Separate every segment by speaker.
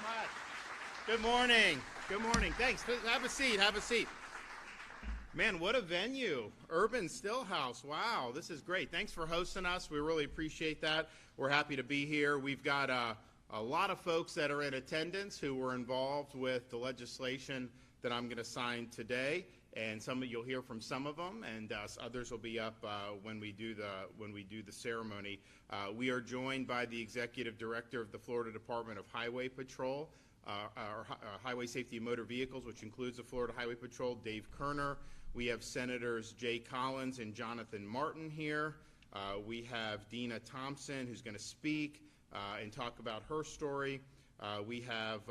Speaker 1: much. Good morning. Good morning. Thanks. Have a seat. Have a seat. Man, what a venue. Urban Stillhouse. Wow, this is great. Thanks for hosting us. We really appreciate that. We're happy to be here. We've got a lot of folks that are in attendance who were involved with the legislation that I'm going to sign today, and you'll hear from some of them, and others will be up when we do the ceremony. We are joined by the Executive Director of the Florida Department of Highway Patrol, Highway Safety and Motor Vehicles, which includes the Florida Highway Patrol, Dave Kerner. We have Senators Jay Collins and Jonathan Martin here. We have Dina Thompson, who's going to speak and talk about her story. We have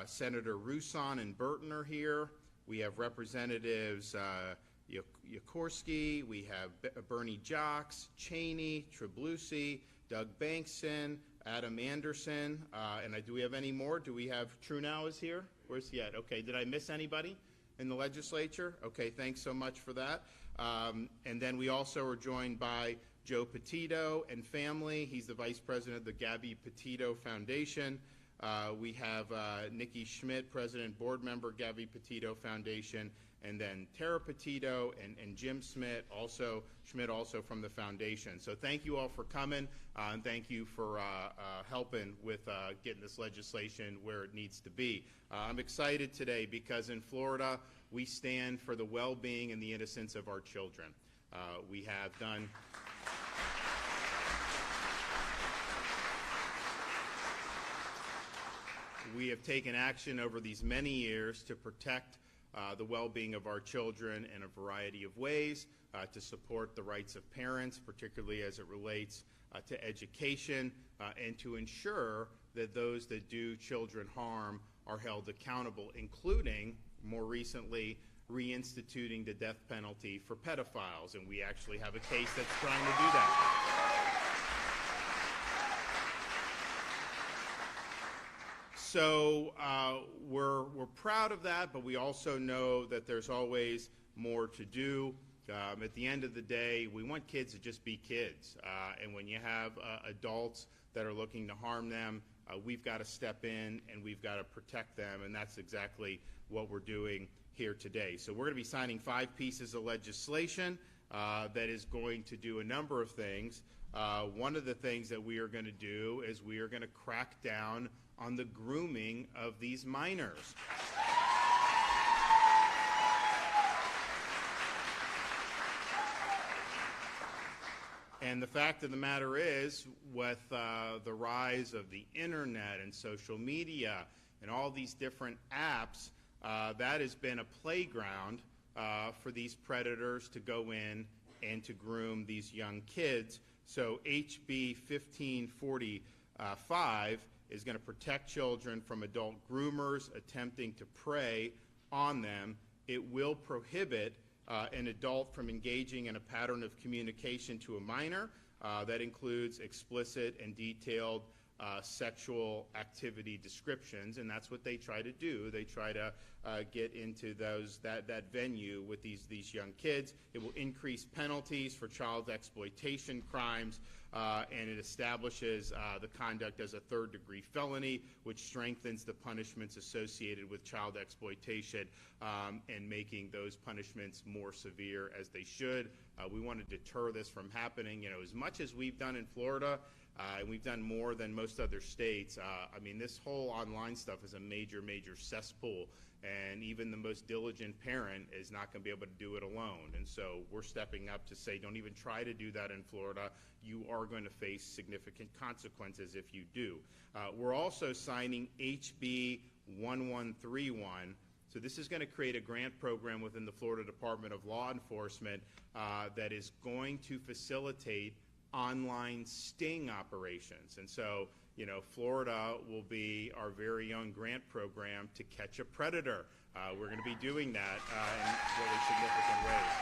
Speaker 1: Senator Rusan and Burton are here. We have Representatives Yakorsky. We have Bernie Jocks, Cheney, Triblusi, Doug Bankson, Adam Anderson, and do we have any more? Do we have Trunow is here? Where's he at? Okay, did I miss anybody in the legislature? Okay, thanks so much for that. And then we also are joined by Joe Petito and family. He's the Vice President of the Gabby Petito Foundation. We have Nikki Schmidt, President, Board Member, Gabby Petito Foundation, and then Tara Petito and Jim Schmidt also from the foundation. So thank you all for coming, and thank you for helping with getting this legislation where it needs to be. I'm excited today because in Florida, we stand for the well-being and the innocence of our children. We have done... We have taken action over these many years to protect the well-being of our children in a variety of ways, to support the rights of parents, particularly as it relates to education, and to ensure that those that do children harm are held accountable, including, more recently, reinstituting the death penalty for pedophiles. And we actually have a case that's trying to do that. So we're proud of that, but we also know that there's always more to do. At the end of the day, we want kids to just be kids. And when you have adults that are looking to harm them, we've got to step in and we've got to protect them, and that's exactly what we're doing here today. So we're going to be signing 5 pieces of legislation that is going to do a number of things. One of the things that we are going to do is we are going to crack down on the grooming of these minors. And the fact of the matter is, with the rise of the internet and social media and all these different apps, that has been a playground for these predators to go in and to groom these young kids. So HB 1545 is going to protect children from adult groomers attempting to prey on them. It will prohibit an adult from engaging in a pattern of communication to a minor that includes explicit and detailed sexual activity descriptions, and that's what they try to do. They try to get into that venue with these young kids. It will increase penalties for child exploitation crimes, and it establishes the conduct as a third-degree felony, which strengthens the punishments associated with child exploitation and making those punishments more severe as they should. We want to deter this from happening. As much as we've done in Florida, and we've done more than most other states. I mean, this whole online stuff is a major, major cesspool, and even the most diligent parent is not going to be able to do it alone. And so we're stepping up to say, don't even try to do that in Florida. You are going to face significant consequences if you do. We're also signing HB 1131. So this is going to create a grant program within the Florida Department of Law Enforcement that is going to facilitate online sting operations. And so, Florida will be our very own grant program to catch a predator. We're going to be doing that in really significant ways.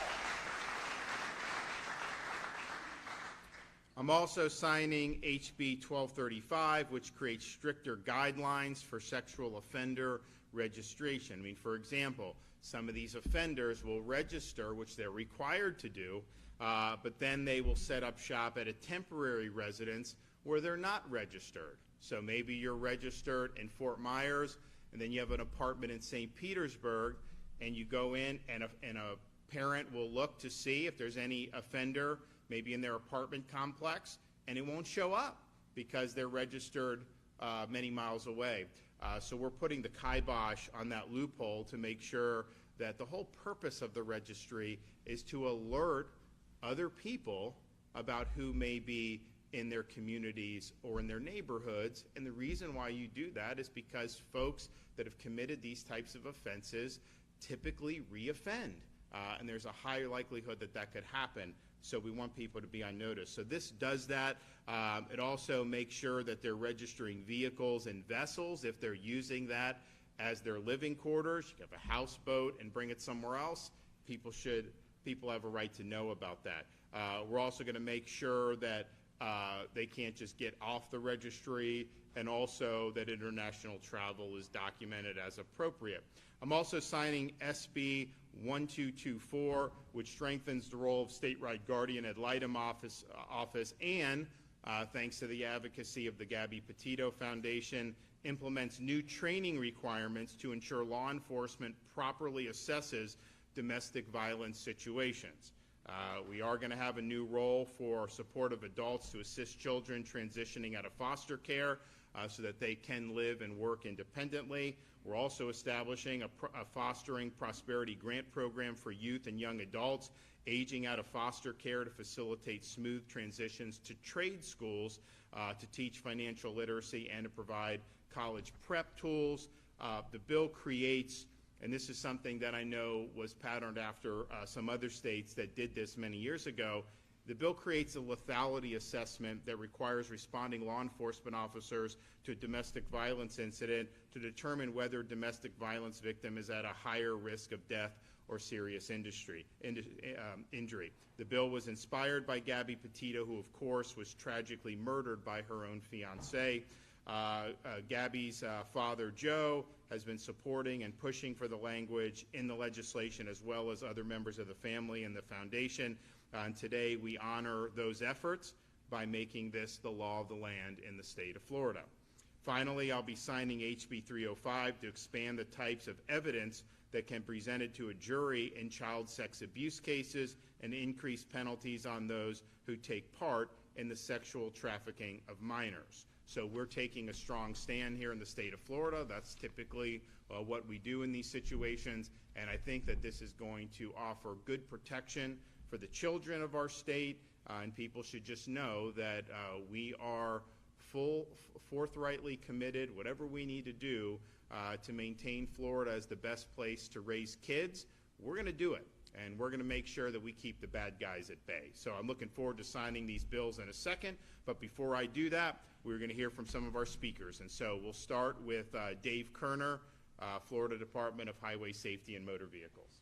Speaker 1: I'm also signing HB 1235, which creates stricter guidelines for sexual offender registration. I mean, for example, some of these offenders will register, which they're required to do, but then they will set up shop at a temporary residence where they're not registered. So maybe you're registered in Fort Myers, and then you have an apartment in St. Petersburg, and you go in, and a parent will look to see if there's any offender maybe in their apartment complex, and it won't show up because they're registered many miles away. So we're putting the kibosh on that loophole to make sure that the whole purpose of the registry is to alert other people about who may be in their communities or in their neighborhoods. And the reason why you do that is because folks that have committed these types of offenses typically reoffend. And there's a high likelihood that that could happen. So we want people to be on notice. So this does that. It also makes sure that they're registering vehicles and vessels if they're using that as their living quarters. You have a houseboat and bring it somewhere else. People have a right to know about that. We're also going to make sure that they can't just get off the registry, and also that international travel is documented as appropriate. I'm also signing SB 1224, which strengthens the role of state right guardian ad litem office and, thanks to the advocacy of the Gabby Petito Foundation, implements new training requirements to ensure law enforcement properly assesses domestic violence situations. We are going to have a new role for supportive adults to assist children transitioning out of foster care so that they can live and work independently. We're also establishing a fostering prosperity grant program for youth and young adults aging out of foster care to facilitate smooth transitions to trade schools to teach financial literacy and to provide college prep tools. The bill creates, and this is something that I know was patterned after some other states that did this many years ago, the bill creates a lethality assessment that requires responding law enforcement officers to a domestic violence incident to determine whether a domestic violence victim is at a higher risk of death or serious injury. The bill was inspired by Gabby Petito, who of course was tragically murdered by her own fiancé. Gabby's father, Joe, has been supporting and pushing for the language in the legislation, as well as other members of the family and the foundation. And today we honor those efforts by making this the law of the land in the state of Florida. Finally, I'll be signing HB 305 to expand the types of evidence that can be presented to a jury in child sex abuse cases and increase penalties on those who take part in the sexual trafficking of minors. So we're taking a strong stand here in the state of Florida. That's typically what we do in these situations, and I think that this is going to offer good protection for the children of our state, and people should just know that we are forthrightly committed, whatever we need to do to maintain Florida as the best place to raise kids. We're going to do it, and we're going to make sure that we keep the bad guys at bay. So I'm looking forward to signing these bills in a second, but before I do that, we're going to hear from some of our speakers. And so we'll start with Dave Kerner, Florida Department of Highway Safety and Motor Vehicles.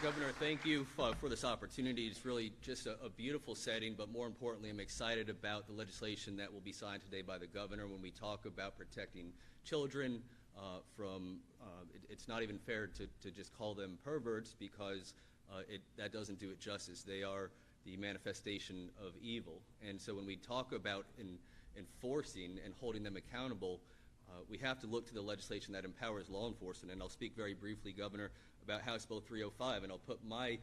Speaker 2: Governor, thank you for this opportunity. It's really just a beautiful setting, but more importantly, I'm excited about the legislation that will be signed today by the governor when we talk about protecting children from, it's not even fair to just call them perverts, because that doesn't do it justice. They are the manifestation of evil. And so when we talk about enforcing and holding them accountable, we have to look to the legislation that empowers law enforcement. And I'll speak very briefly, Governor, about House Bill 305, and I'll put my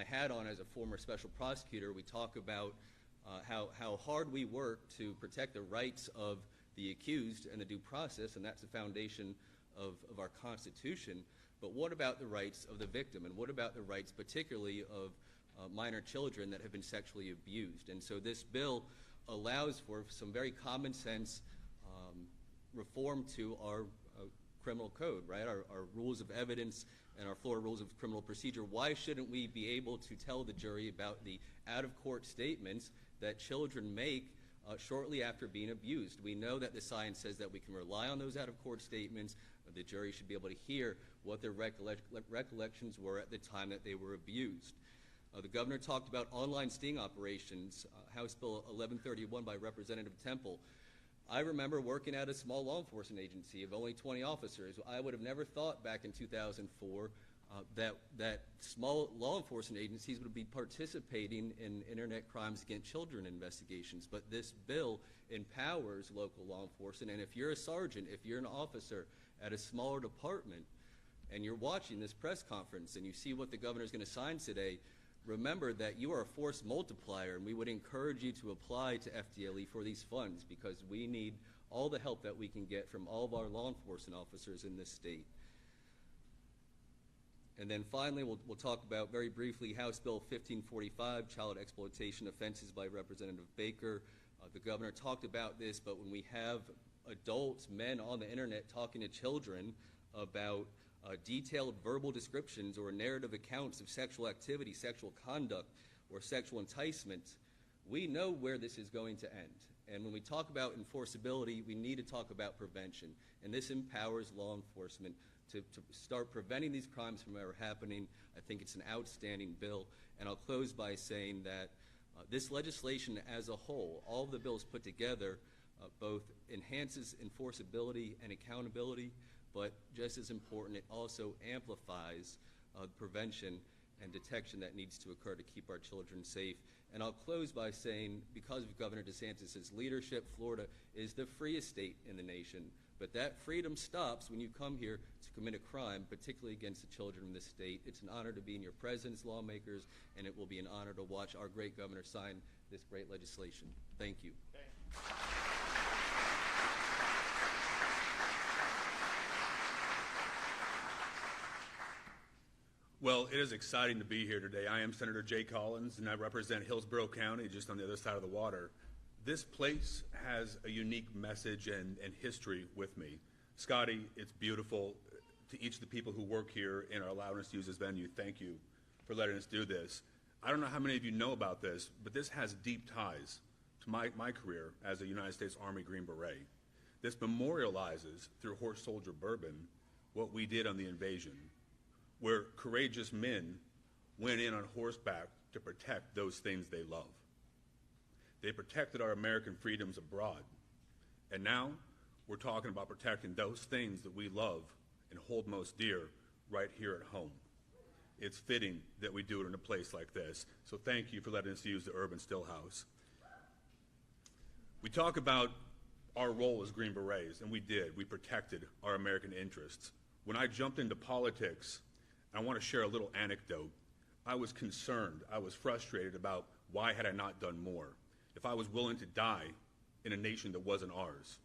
Speaker 2: hat on as a former special prosecutor. We talk about how hard we work to protect the rights of the accused and the due process, and that's the foundation of our Constitution. But what about the rights of the victim, and what about the rights particularly of minor children that have been sexually abused? And so this bill allows for some very common sense reform to our criminal code, right? Our rules of evidence and our Florida rules of criminal procedure. Why shouldn't we be able to tell the jury about the out-of-court statements that children make shortly after being abused? We know that the science says that we can rely on those out-of-court statements. The jury should be able to hear what their recollections were at the time that they were abused. The governor talked about online sting operations, House Bill 1131 by Representative Temple. I remember working at a small law enforcement agency of only 20 officers. I would have never thought back in 2004 that small law enforcement agencies would be participating in internet crimes against children investigations. But this bill empowers local law enforcement, and if you're a sergeant, if you're an officer at a smaller department, and you're watching this press conference and you see what the governor is going to sign today, remember that you are a force multiplier, and we would encourage you to apply to FDLE for these funds, because we need all the help that we can get from all of our law enforcement officers in this state. And then finally, we'll talk about very briefly House Bill 1545, child exploitation offenses by Representative Baker. The governor talked about this, but when we have adults, men on the internet talking to children about detailed verbal descriptions or narrative accounts of sexual activity, sexual conduct, or sexual enticement, we know where this is going to end. And when we talk about enforceability, we need to talk about prevention. And this empowers law enforcement to start preventing these crimes from ever happening. I think it's an outstanding bill. And I'll close by saying that this legislation as a whole, all of the bills put together, both enhances enforceability and accountability, but just as important, it also amplifies prevention and detection that needs to occur to keep our children safe. And I'll close by saying, because of Governor DeSantis' leadership, Florida is the freest state in the nation. But that freedom stops when you come here to commit a crime, particularly against the children in this state. It's an honor to be in your presence, lawmakers, and it will be an honor to watch our great governor sign this great legislation. Thank you.
Speaker 3: Well, it is exciting to be here today. I am Senator Jay Collins, and I represent Hillsborough County, just on the other side of the water. This place has a unique message and history with me. Scotty, it's beautiful. To each of the people who work here and are allowing us to use this venue, thank you for letting us do this. I don't know how many of you know about this, but this has deep ties to my career as a United States Army Green Beret. This memorializes, through Horse Soldier Bourbon, what we did on the invasion, where courageous men went in on horseback to protect those things they love. They protected our American freedoms abroad. And now we're talking about protecting those things that we love and hold most dear right here at home. It's fitting that we do it in a place like this. So thank you for letting us use the Urban Stillhouse. We talk about our role as Green Berets, and we did. We protected our American interests. When I jumped into politics, I want to share a little anecdote. I was concerned, I was frustrated about why had I not done more. If I was willing to die in a nation that wasn't ours,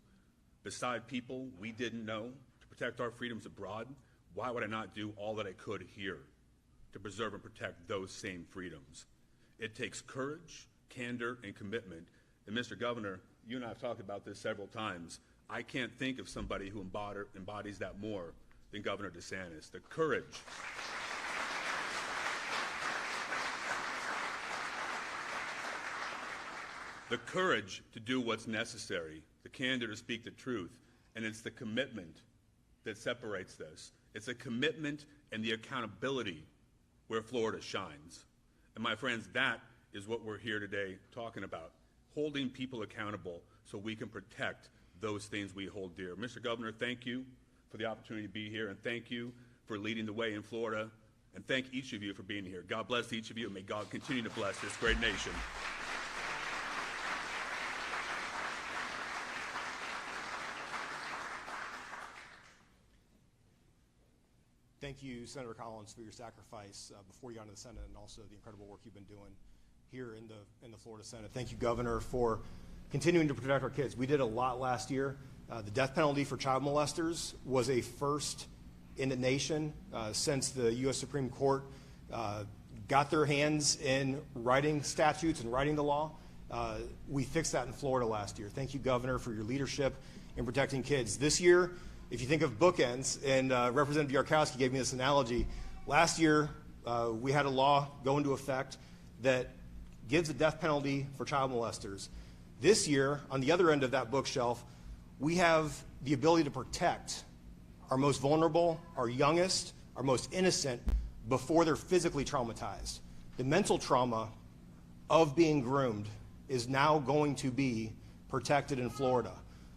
Speaker 3: beside people we didn't know, to protect our freedoms abroad, why would I not do all that I could here to preserve and protect those same freedoms? It takes courage, candor, and commitment. And Mr. Governor, you and I have talked about this several times. I can't think of somebody who embodies that more than Governor DeSantis. The courage. The courage to do what's necessary, the candor to speak the truth, and it's the commitment that separates this. It's a commitment and the accountability where Florida shines. And my friends, that is what we're here today talking about, holding people accountable so we can protect those things we hold dear. Mr. Governor, thank you for the opportunity to be here, and thank you for leading the way in Florida, and thank each of you for being here. God bless each of you, and may God continue to bless this great nation.
Speaker 4: Thank you, Senator Collins, for your sacrifice before you got into the Senate, and also the incredible work you've been doing here in the Florida Senate. Thank you, Governor, for continuing to protect our kids. We did a lot last year. The death penalty for child molesters was a first in the nation since the U.S. Supreme Court got their hands in writing statutes and writing the law. We fixed that in Florida last year. Thank you, Governor, for your leadership in protecting kids. This year, if you think of bookends, and Representative Yarkowski gave me this analogy, last year we had a law go into effect that gives a death penalty for child molesters. This year, on the other end of that bookshelf, we have the ability to protect our most vulnerable, our youngest, our most innocent before they're physically traumatized. The mental trauma of being groomed is now going to be protected in Florida.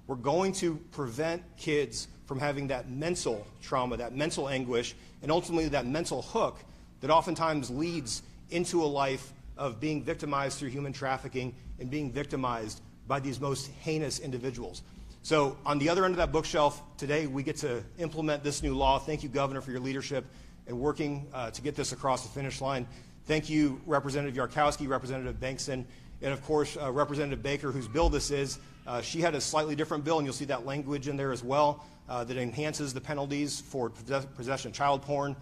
Speaker 4: We're going to prevent kids from having that mental trauma, that mental anguish, and ultimately that mental hook that oftentimes leads into a life of being victimized through human trafficking and being victimized by these most heinous individuals. So on the other end of that bookshelf, today we get to implement this new law. Thank you, Governor, for your leadership and working to get this across the finish line. Thank you, Representative Yarkowski, Representative Bankson, and of course, Representative Baker, whose bill this is. She had a slightly different bill, and you'll see that language in there as well, that enhances the penalties for possession of child porn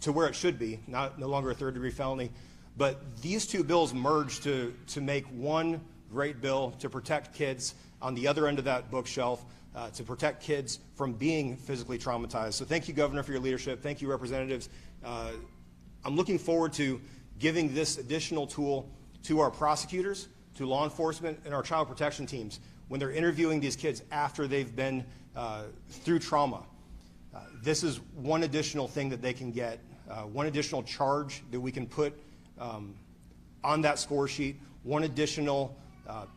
Speaker 4: to where it should be, no longer a third-degree felony. But these two bills merge to make one great bill to protect kids on the other end of that bookshelf, to protect kids from being physically traumatized. So thank you, Governor, for your leadership. Thank you, Representatives. I'm looking forward to giving this additional tool to our prosecutors, to law enforcement, and our child protection teams when they're interviewing these kids after they've been through trauma. This is one additional thing that they can get, one additional charge that we can put on that score sheet, one additional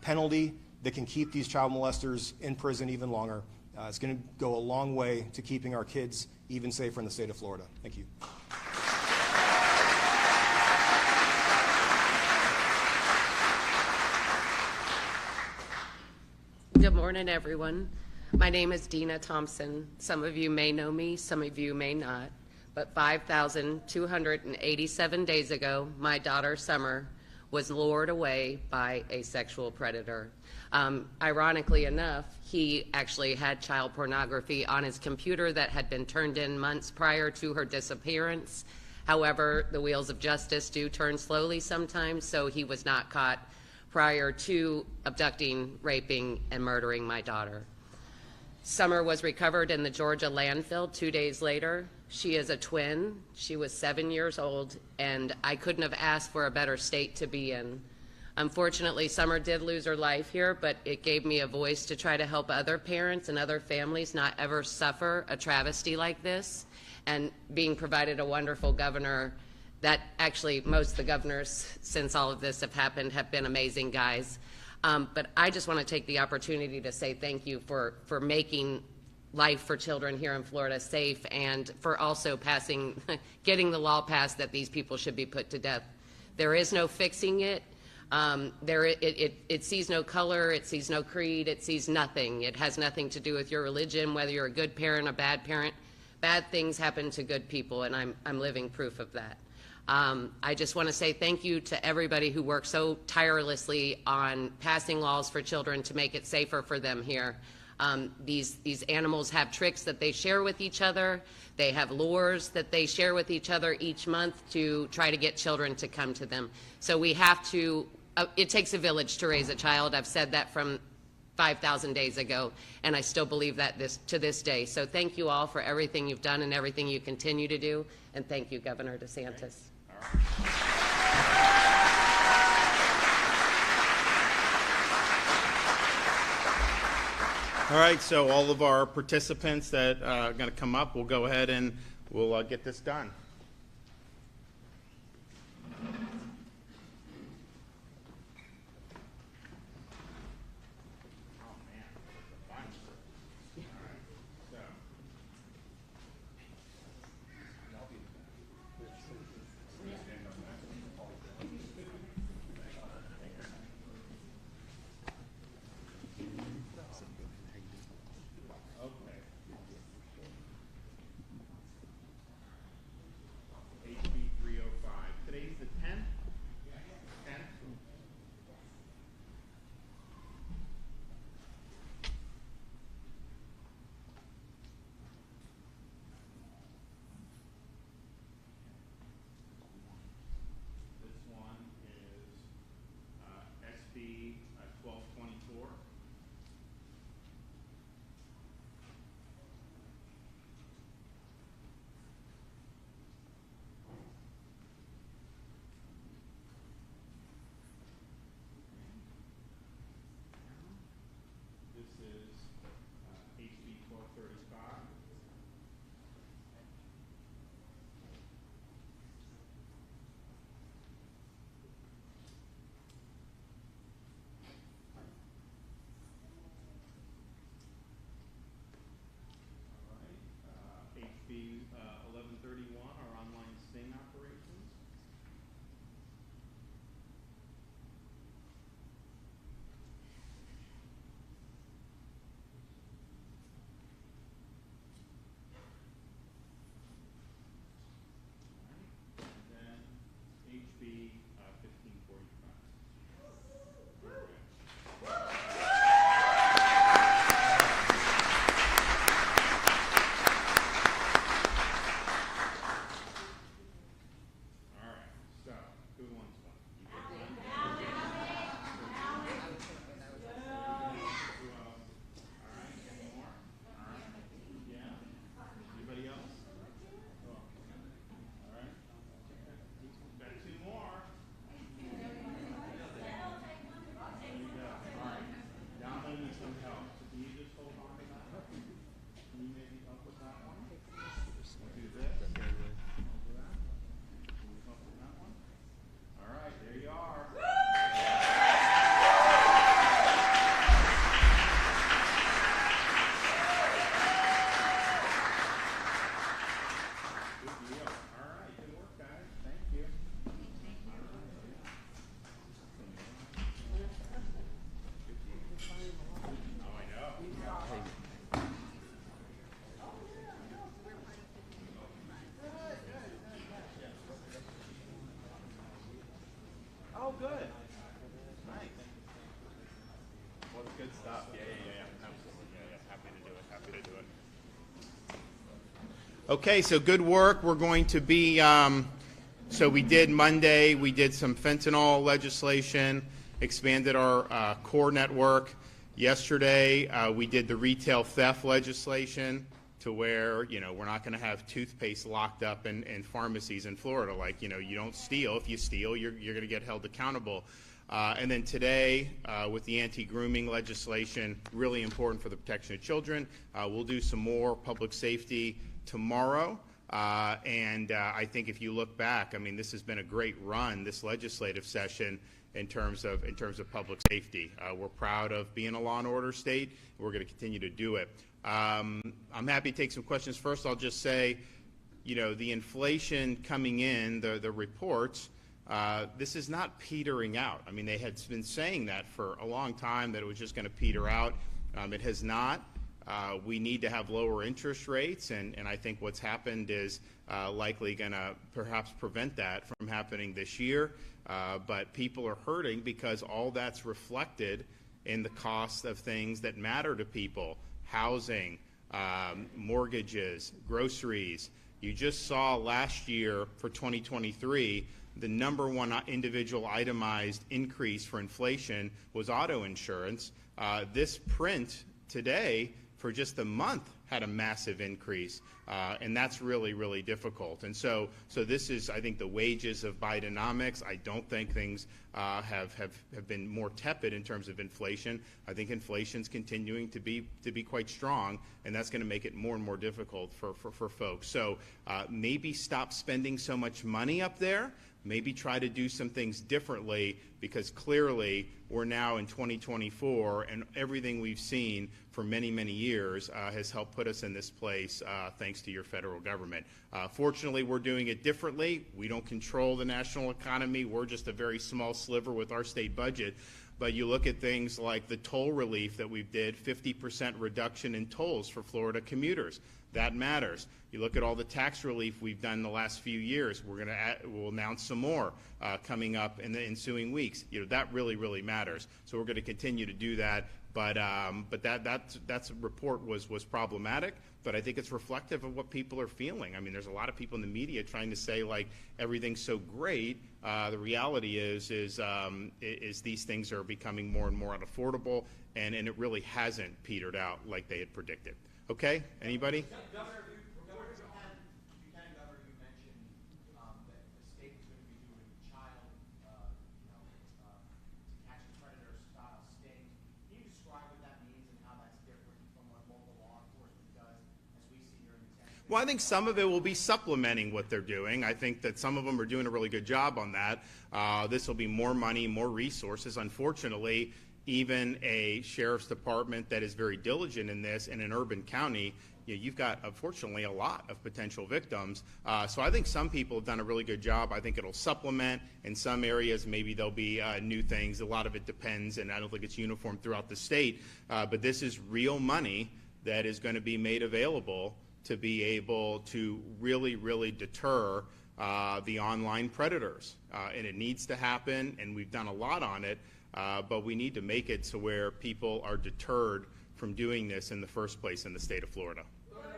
Speaker 4: penalty that can keep these child molesters in prison even longer. It's going to go a long way to keeping our kids even safer in the state of Florida. Thank you.
Speaker 5: Good morning, everyone. My name is Dina Thompson. Some of you may know me, some of you may not. But 5,287 days ago, my daughter, Summer, was lured away by a sexual predator. Ironically enough, he actually had child pornography on his computer that had been turned in months prior to her disappearance. However, the wheels of justice do turn slowly sometimes, so he was not caught prior to abducting, raping, and murdering my daughter. Summer was recovered in the Georgia landfill 2 days later. She is a twin. She was 7 years old, and I couldn't have asked for a better state to be in. Unfortunately, Summer did lose her life here, but it gave me a voice to try to help other parents and other families not ever suffer a travesty like this. And being provided a wonderful governor that actually most of the governors since all of this have happened have been amazing guys. But I just want to take the opportunity to say thank you for making life for children here in Florida safe, and for also getting the law passed that these people should be put to death. There is no fixing it. It sees no color, it sees no creed, it sees nothing. It has nothing to do with your religion, whether you're a good parent, a bad parent. Bad things happen to good people, and I'm living proof of that. I just want to say thank you to everybody who worked so tirelessly on passing laws for children to make it safer for them here. These animals have tricks that they share with each other. They have lures that they share with each other each month to try to get children to come to them. So we have to, it takes a village to raise a child. I've said that from 5,000 days ago, and I still believe that to this day. So thank you all for everything you've done and everything you continue to do, and thank you, Governor DeSantis.
Speaker 1: All right, so all of our participants that are going to come up, we'll go ahead and we'll get this done. good. Nice. Well, it's good stuff. Yeah. Absolutely. Yeah. Happy to do it. Okay, so good work. We're going to be, so we did Monday, we did some fentanyl legislation, expanded our core network. Yesterday, we did the retail theft legislation to where, we're not going to have toothpaste locked up in pharmacies in Florida. Like, you don't steal. If you steal, you're going to get held accountable. And then today, with the anti-grooming legislation, really important for the protection of children. We'll do some more public safety tomorrow. And I think if you look back, this has been a great run, this legislative session, in terms of public safety. We're proud of being a law and order state. We're going to continue to do it. I'm happy to take some questions. First, I'll just say, the inflation coming in, the reports, this is not petering out. They had been saying that for a long time, that it was just going to peter out. It has not. We need to have lower interest rates, and I think what's happened is likely going to perhaps prevent that from happening this year. But people are hurting because all that's reflected in the cost of things that matter to people: housing, mortgages, groceries. You just saw last year for 2023, the number one individual itemized increase for inflation was auto insurance. This print today for just a month had a massive increase, and that's really, really difficult. And so this is, I think, the wages of Bidenomics. I don't think things have been more tepid in terms of inflation. I think inflation's continuing to be quite strong, and that's going to make it more and more difficult for folks. So maybe stop spending so much money up there. Maybe try to do some things differently, because clearly we're now in 2024, and everything we've seen for many, many years has helped put us in this place thanks to your federal government. Fortunately, we're doing it differently. We don't control the national economy. We're just a very small sliver with our state budget. But you look at things like the toll relief that we did, 50% reduction in tolls for Florida commuters. That matters. You look at all the tax relief we've done in the last few years. We'll announce some more coming up in the ensuing weeks. That really, really matters. So we're going to continue to do that. But that report was problematic. But I think it's reflective of what people are feeling. There's a lot of people in the media trying to say like everything's so great. The reality is these things are becoming more and more unaffordable, and it really hasn't petered out like they had predicted. Okay, anybody?
Speaker 6: Governor, you mentioned that the state is going to be doing child, catch a predator style sting. Can you describe what that means and how that's different from what local law enforcement does, as we see here in the Tennessee?
Speaker 1: Well, I think some of it will be supplementing what they're doing. I think that some of them are doing a really good job on that. This will be more money, more resources. Unfortunately, even a sheriff's department that is very diligent in this in an urban county, you've got, unfortunately, a lot of potential victims. So I think some people have done a really good job. I think it'll supplement. In some areas, maybe there'll be new things. A lot of it depends, and I don't think it's uniform throughout the state. But this is real money that is going to be made available to be able to really, really deter the online predators. And it needs to happen, and we've done a lot on it. But we need to make it so where people are deterred from doing this in the first place in the state of Florida.
Speaker 7: You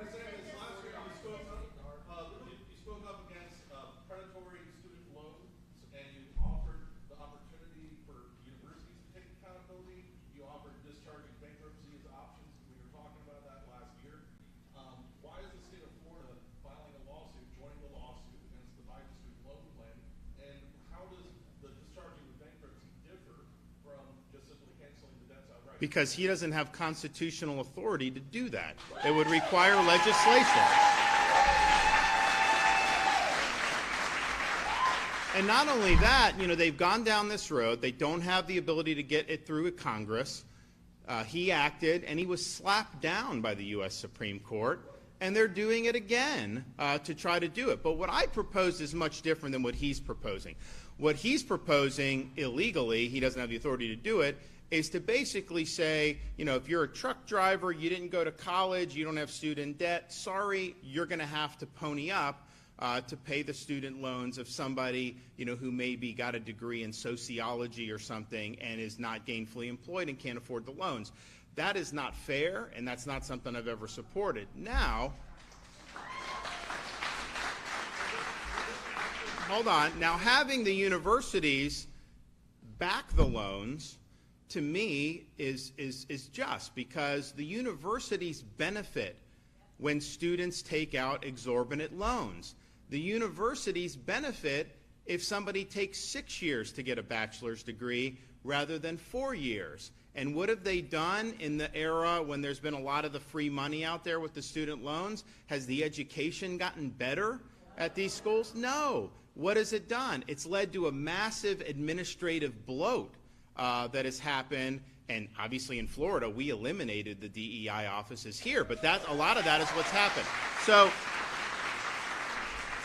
Speaker 7: spoke up against predatory student loans, and you offered the opportunity for universities to take accountability. You offered discharging bankruptcy as options. We were talking about that last year. Why is the state of Florida filing a lawsuit, joining the lawsuit against the Biden student loan plan? And how does the discharging of bankruptcy differ from just simply canceling the debts outright?
Speaker 1: Because he doesn't have constitutional authority to do that. It would require legislation. And not only that, they've gone down this road. They don't have the ability to get it through Congress. He acted, and he was slapped down by the U.S. Supreme Court. And they're doing it again to try to do it. But what I propose is much different than what he's proposing. What he's proposing illegally, he doesn't have the authority to do it, is to basically say, if you're a truck driver, you didn't go to college, you don't have student debt, sorry, you're going to have to pony up. to pay the student loans of somebody, who maybe got a degree in sociology or something and is not gainfully employed and can't afford the loans. That is not fair, and that's not something I've ever supported. Now, hold on. Now, having the universities back the loans, to me, is just, because the universities benefit when students take out exorbitant loans. The universities benefit if somebody takes 6 years to get a bachelor's degree rather than 4 years. And what have they done in the era when there's been a lot of the free money out there with the student loans? Has the education gotten better at these schools? No. What has it done? It's led to a massive administrative bloat that has happened. And obviously in Florida, we eliminated the DEI offices here, but a lot of that is what's happened.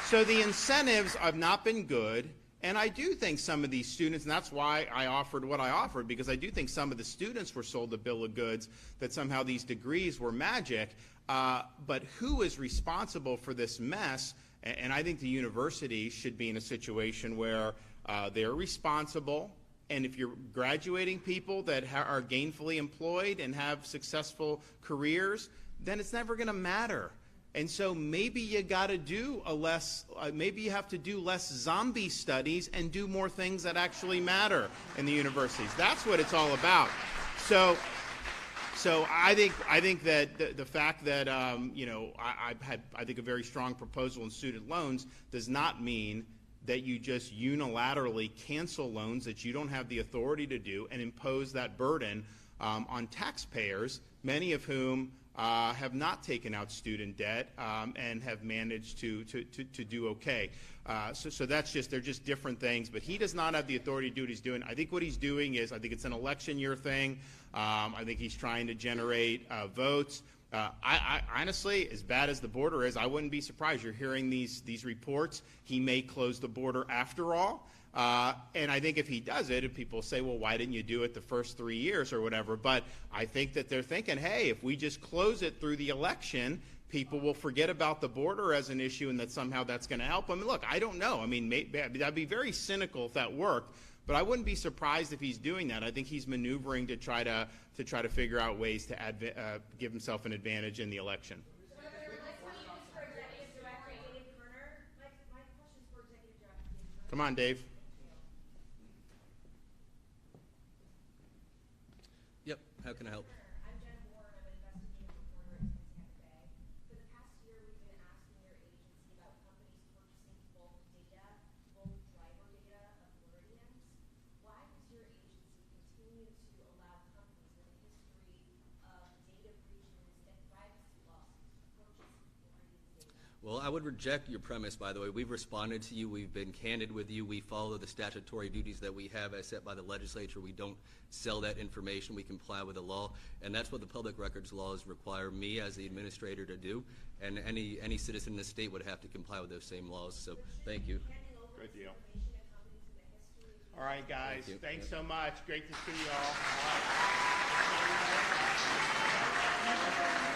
Speaker 1: So the incentives have not been good, and I do think some of these students, and that's why I offered what I offered, because I do think some of the students were sold a bill of goods that somehow these degrees were magic, but who is responsible for this mess? And I think the university should be in a situation where they're responsible. And if you're graduating people that are gainfully employed and have successful careers, then it's never going to matter. And so maybe you got to do maybe you have to do less zombie studies and do more things that actually matter in the universities. That's what it's all about. So I think that the fact that I've had, I think, a very strong proposal in student loans does not mean that you just unilaterally cancel loans that you don't have the authority to do and impose that burden on taxpayers, many of whom have not taken out student debt and have managed to do okay. So they're just different things. But he does not have the authority to do what he's doing. I think what he's doing is, I think it's an election year thing. I think he's trying to generate votes. I honestly, as bad as the border is, I wouldn't be surprised. You're hearing these reports. He may close the border after all. And I think if he does it, if people say, well, why didn't you do it the first 3 years or whatever? But I think that they're thinking, hey, if we just close it through the election, people will forget about the border as an issue and that somehow that's going to help them. Look, I don't know. I mean, that'd be very cynical if that worked. But I wouldn't be surprised if he's doing that. I think he's maneuvering to try to figure out ways to give himself an advantage in the election. Come on, Dave.
Speaker 2: Yep, how can I help? Well, I would reject your premise, by the way. We've responded to you. We've been candid with you. We follow the statutory duties that we have as set by the legislature. We don't sell that information. We comply with the law. And that's what the public records laws require me as the administrator to do. And any citizen in the state would have to comply with those same laws. So thank you.
Speaker 1: Good deal. All right, guys. Thanks so much. Great to see you all.